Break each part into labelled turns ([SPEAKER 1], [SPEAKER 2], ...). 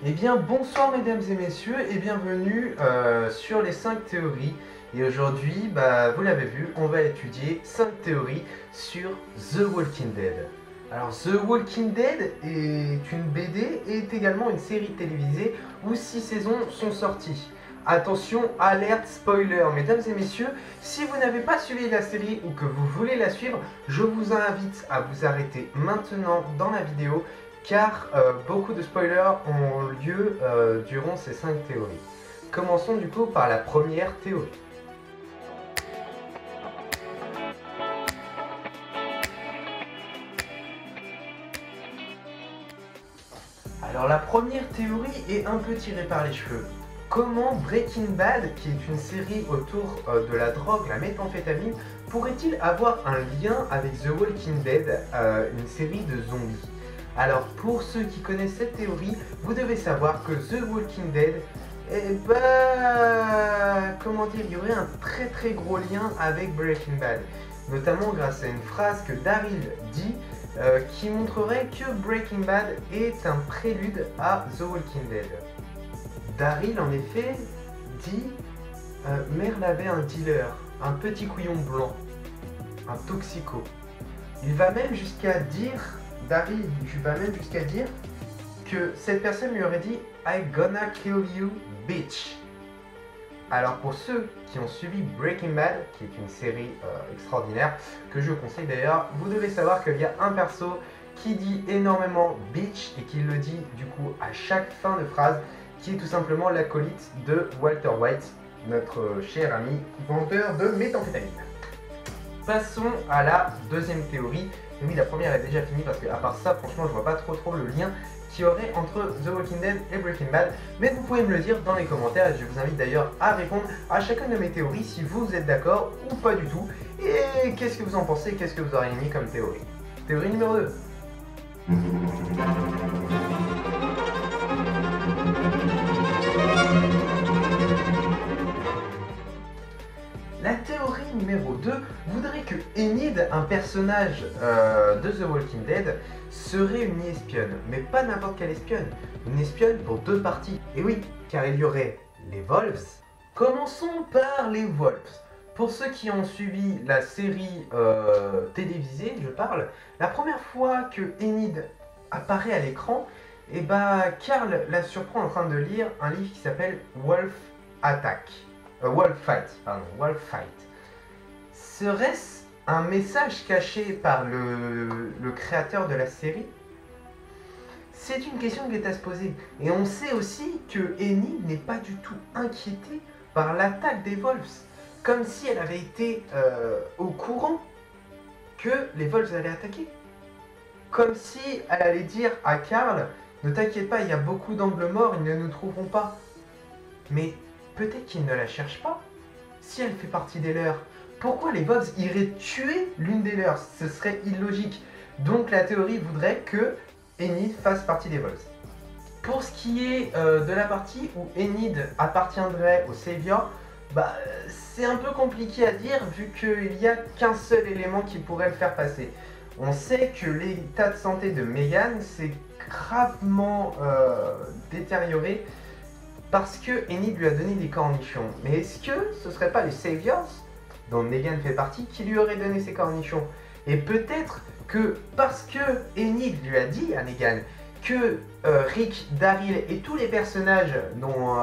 [SPEAKER 1] Eh bien bonsoir mesdames et messieurs et bienvenue sur les 5 théories. Et aujourd'hui, vous l'avez vu, on va étudier 5 théories sur The Walking Dead. Alors The Walking Dead est une BD et est également une série télévisée où 6 saisons sont sorties. Attention, alerte spoiler, mesdames et messieurs, si vous n'avez pas suivi la série ou que vous voulez la suivre, je vous invite à vous arrêter maintenant dans la vidéo car beaucoup de spoilers ont lieu durant ces 5 théories. Commençons du coup par la première théorie. Alors la première théorie est un peu tirée par les cheveux. Comment Breaking Bad, qui est une série autour de la drogue, la méthamphétamine, pourrait-il avoir un lien avec The Walking Dead, une série de zombies? Alors pour ceux qui connaissent cette théorie, vous devez savoir que The Walking Dead, comment dire, il y aurait un très gros lien avec Breaking Bad. Notamment grâce à une phrase que Daryl dit qui montrerait que Breaking Bad est un prélude à The Walking Dead. Daryl en effet dit Merle avait un dealer, un petit couillon blanc, un toxico. Il va même jusqu'à dire, Daryl va même jusqu'à dire que cette personne lui aurait dit I gonna kill you bitch. Alors pour ceux qui ont suivi Breaking Bad, qui est une série extraordinaire, que je conseille d'ailleurs, vous devez savoir qu'il y a un perso qui dit énormément bitch et qui le dit du coup à chaque fin de phrase, qui est tout simplement l'acolyte de Walter White, notre cher ami vendeur de méthamphétamine. Passons à la deuxième théorie. Et oui, la première est déjà finie parce qu'à part ça, franchement, je vois pas trop le lien qu'il y aurait entre The Walking Dead et Breaking Bad. Mais vous pouvez me le dire dans les commentaires et je vous invite d'ailleurs à répondre à chacune de mes théories si vous êtes d'accord ou pas du tout. Et qu'est-ce que vous en pensez? Qu'est-ce que vous auriez mis comme théorie? Théorie numéro 2. La théorie numéro 2 voudrait que Enid, un personnage de The Walking Dead, serait une espionne. Mais pas n'importe quelle espionne. Une espionne pour deux parties. Et oui, car il y aurait les Wolves. Commençons par les Wolves. Pour ceux qui ont suivi la série télévisée, je parle, la première fois que Enid apparaît à l'écran, Carl la surprend en train de lire un livre qui s'appelle Wolf Attack. Wolf Fight, pardon, Wolf Fight. Serait-ce un message caché par le créateur de la série? C'est une question qui est à se poser. Et on sait aussi que Enid n'est pas du tout inquiétée par l'attaque des Wolves. Comme si elle avait été au courant que les Wolves allaient attaquer. Comme si elle allait dire à Carl, ne t'inquiète pas, il y a beaucoup d'angles morts, ils ne nous trouveront pas. Mais peut-être qu'ils ne la cherchent pas. Si elle fait partie des leurs, pourquoi les Wolves iraient tuer l'une des leurs? Ce serait illogique. Donc la théorie voudrait que Enid fasse partie des Wolves. Pour ce qui est de la partie où Enid appartiendrait au Savior, c'est un peu compliqué à dire vu qu'il n'y a qu'un seul élément qui pourrait le faire passer. On sait que l'état de santé de Megan s'est gravement détérioré parce que Enid lui a donné des cornichons. Mais est-ce que ce ne serait pas les Saviors, dont Negan fait partie, qui lui auraient donné ces cornichons? Et peut-être que parce que Enid lui a dit à Negan que Rick, Daryl et tous les personnages, dont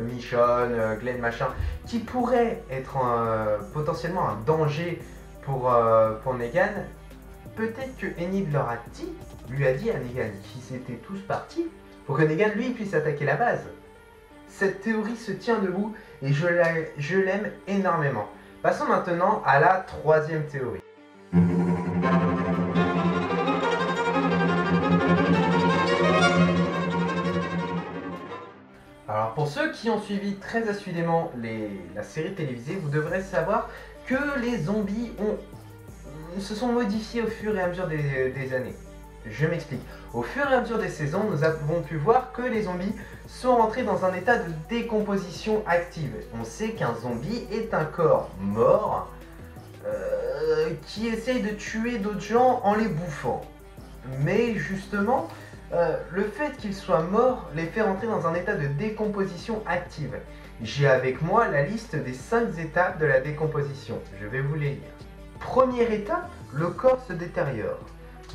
[SPEAKER 1] Michonne, Glenn machin, qui pourraient être potentiellement un danger pour Negan, peut-être que Enid leur a dit, lui a dit à Negan qu'ils étaient tous partis pour que Negan lui puisse attaquer la base. Cette théorie se tient debout et je l'aime énormément. Passons maintenant à la troisième théorie. Alors pour ceux qui ont suivi très assidûment la série télévisée, vous devrez savoir que les zombies se sont modifiés au fur et à mesure des années. Je m'explique. Au fur et à mesure des saisons, nous avons pu voir que les zombies sont rentrés dans un état de décomposition active. On sait qu'un zombie est un corps mort qui essaye de tuer d'autres gens en les bouffant. Mais justement, Le fait qu'il soit mort les fait rentrer dans un état de décomposition active. J'ai avec moi la liste des 5 étapes de la décomposition. Je vais vous les lire. Première étape, le corps se détériore.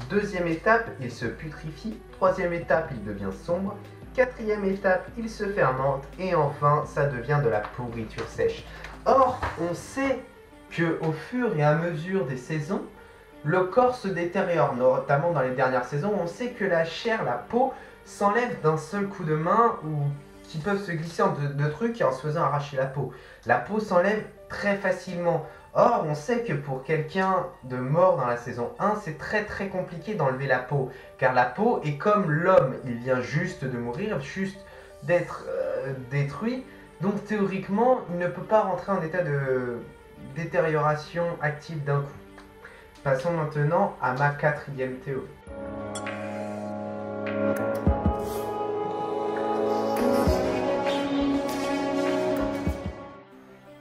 [SPEAKER 1] Deuxième étape, il se putrifie. Troisième étape, il devient sombre. Quatrième étape, il se fermente. Et enfin, ça devient de la pourriture sèche. Or, on sait qu'au fur et à mesure des saisons, le corps se détériore, notamment dans les dernières saisons. On sait que la chair, la peau, s'enlève d'un seul coup de main ou qui peuvent se glisser en deux trucs et en se faisant arracher la peau. La peau s'enlève très facilement. Or, on sait que pour quelqu'un de mort dans la saison 1, c'est très compliqué d'enlever la peau. Car la peau est comme l'homme, il vient juste de mourir, juste d'être détruit. Donc théoriquement, il ne peut pas rentrer en état de détérioration active d'un coup. Passons maintenant à ma 4e théorie.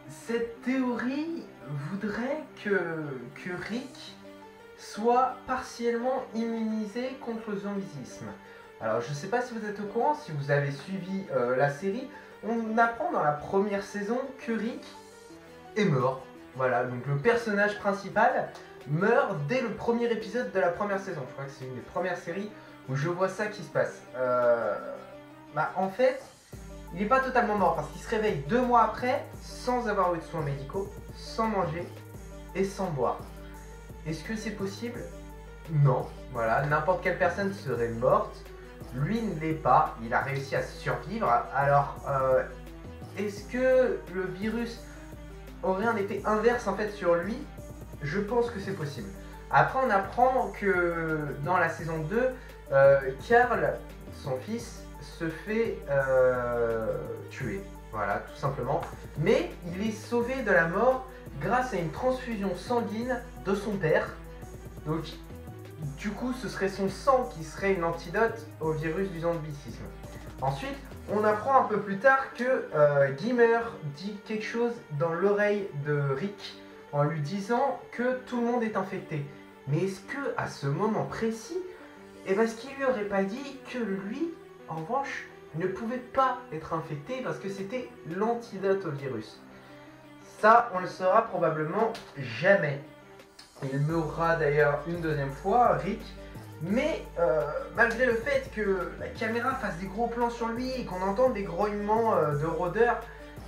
[SPEAKER 1] Cette théorie voudrait que Rick soit partiellement immunisé contre le zombisme. Alors je ne sais pas si vous êtes au courant, si vous avez suivi la série, on apprend dans la première saison que Rick est mort. Voilà, donc le personnage principal meurt dès le premier épisode de la première saison. Je crois que c'est une des premières séries où je vois ça qui se passe. En fait, il n'est pas totalement mort parce qu'il se réveille 2 mois après sans avoir eu de soins médicaux, sans manger et sans boire. Est-ce que c'est possible? Non. Voilà, n'importe quelle personne serait morte. Lui ne l'est pas. Il a réussi à survivre. Alors, est-ce que le virus aurait un effet inverse en fait sur lui? Je pense que c'est possible. Après, on apprend que dans la saison 2, Carl, son fils, se fait tuer. Voilà, tout simplement. Mais il est sauvé de la mort grâce à une transfusion sanguine de son père. Donc, du coup, ce serait son sang qui serait une antidote au virus du zombisme. Ensuite, on apprend un peu plus tard que Gimmer dit quelque chose dans l'oreille de Rick en lui disant que tout le monde est infecté. Mais est-ce que à ce moment précis, est-ce qu'il lui aurait pas dit que lui, en revanche, ne pouvait pas être infecté parce que c'était l'antidote au virus? Ça, on le saura probablement jamais. Il mourra d'ailleurs une deuxième fois, Rick. Mais malgré le fait que la caméra fasse des gros plans sur lui et qu'on entende des grognements de rôdeurs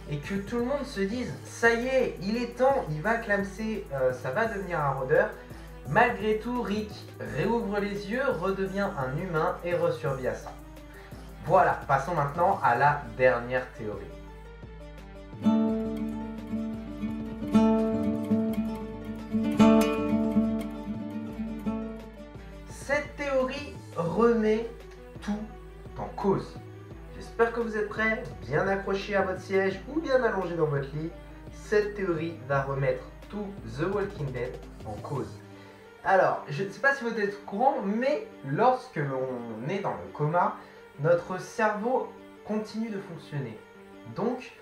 [SPEAKER 1] et que tout le monde se dise ça y est, il est temps, il va clamser, ça va devenir un rôdeur. Malgré tout, Rick réouvre les yeux, redevient un humain et resurvit à ça. Voilà, passons maintenant à la dernière théorie. Cette théorie remet tout en cause. J'espère que vous êtes prêts, bien accrochés à votre siège ou bien allongés dans votre lit. Cette théorie va remettre tout The Walking Dead en cause. Alors, je ne sais pas si vous êtes au courant, mais lorsque l'on est dans le coma, notre cerveau continue de fonctionner. Donc,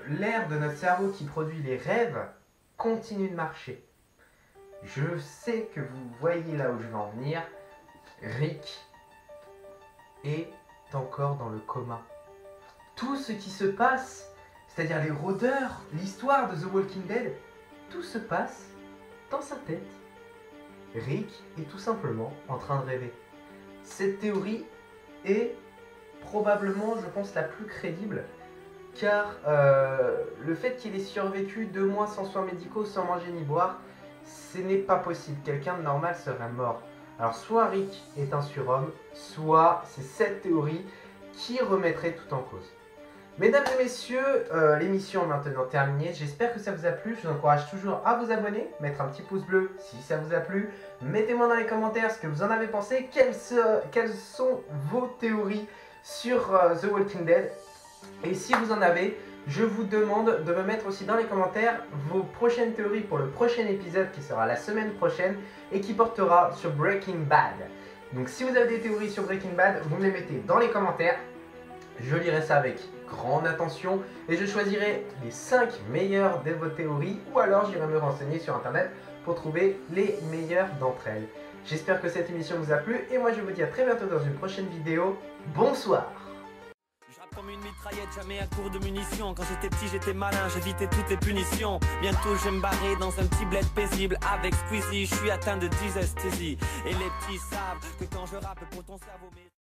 [SPEAKER 1] l'aire de notre cerveau qui produit les rêves continue de marcher. Je sais que vous voyez là où je veux en venir. Rick est encore dans le coma. Tout ce qui se passe, c'est-à-dire les rôdeurs, l'histoire de The Walking Dead, tout se passe dans sa tête. Rick est tout simplement en train de rêver. Cette théorie est probablement, je pense, la plus crédible, car le fait qu'il ait survécu 2 mois sans soins médicaux, sans manger ni boire, ce n'est pas possible. Quelqu'un de normal serait mort. Alors soit Rick est un surhomme, soit c'est cette théorie qui remettrait tout en cause. Mesdames et messieurs, l'émission est maintenant terminée. J'espère que ça vous a plu. Je vous encourage toujours à vous abonner, mettre un petit pouce bleu si ça vous a plu. Mettez-moi dans les commentaires ce que vous en avez pensé. Quelles sont vos théories sur The Walking Dead? Et si vous en avez, je vous demande de me mettre aussi dans les commentaires vos prochaines théories pour le prochain épisode qui sera la semaine prochaine et qui portera sur Breaking Bad. Donc si vous avez des théories sur Breaking Bad, vous me les mettez dans les commentaires. Je lirai ça avec grande attention et je choisirai les 5 meilleures de vos théories ou alors j'irai me renseigner sur internet pour trouver les meilleures d'entre elles. J'espère que cette émission vous a plu et moi je vous dis à très bientôt dans une prochaine vidéo. Bonsoir.
[SPEAKER 2] Je rappe comme une mitraillette, jamais à court de munitions. Quand j'étais petit j'étais malin, j'évitais toutes les punitions. Bientôt je vais me barrer dans un petit bled paisible. Avec Squeezie, je suis atteint de dysesthésie. Et les petits savent que quand je rappe pour ton cerveau